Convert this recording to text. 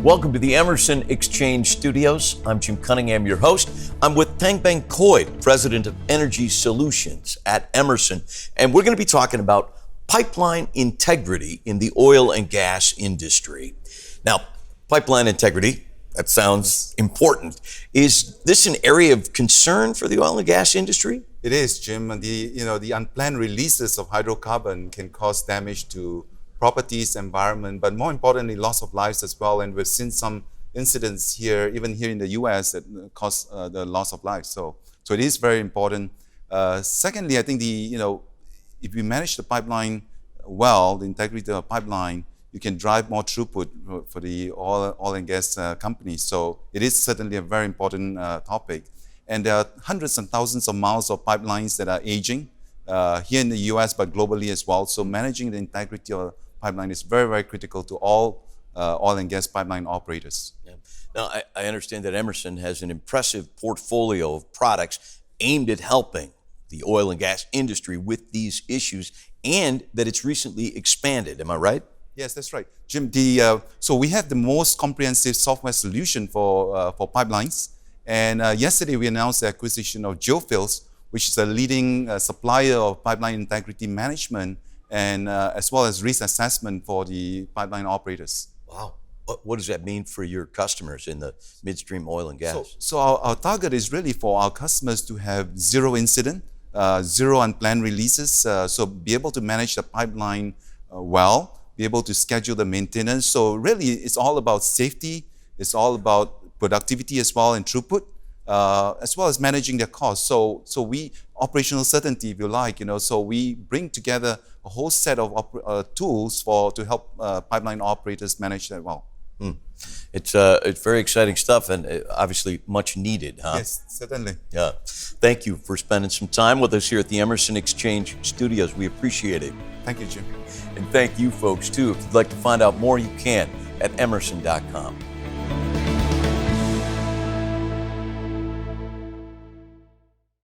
Welcome to the Emerson Exchange Studios. I'm Jim Cunningham, your host. I'm with Tangbang Khoi, President of Energy Solutions at Emerson, and we're going to be talking about pipeline integrity in the oil and gas industry. Now, pipeline integrity, that sounds important. Is this an area of concern for the oil and gas industry? It is, Jim. And the unplanned releases of hydrocarbon can cause damage to properties, environment, but more importantly, loss of lives as well. And we've seen some incidents here, even here in the US, that cause the loss of life. So it is very important. Secondly, I think if we manage the pipeline well, the integrity of the pipeline, you can drive more throughput for the oil and gas companies. So it is certainly a very important topic. And there are hundreds and thousands of miles of pipelines that are aging here in the US, but globally as well. So managing the integrity of pipeline is very, very critical to all oil and gas pipeline operators. Yeah. Now, I understand that Emerson has an impressive portfolio of products aimed at helping the oil and gas industry with these issues, and that it's recently expanded. Am I right? Yes, that's right, Jim. So we have the most comprehensive software solution for pipelines. And yesterday we announced the acquisition of Geophils, which is a leading supplier of pipeline integrity management and as well as risk assessment for the pipeline operators. Wow. What does that mean for your customers in the midstream oil and gas? So our target is really for our customers to have zero incident, zero unplanned releases, so be able to manage the pipeline well, be able to schedule the maintenance. So really it's all about safety, it's all about productivity as well and throughput, as well as managing their costs. So we operational certainty, if you like, so we bring together a whole set of tools to help pipeline operators manage that well. It's very exciting stuff and obviously much needed, huh? Yes, certainly. Yeah. Thank you for spending some time with us here at the Emerson Exchange Studios. We appreciate it. Thank you, Jim. And thank you folks too. If you'd like to find out more, you can at emerson.com.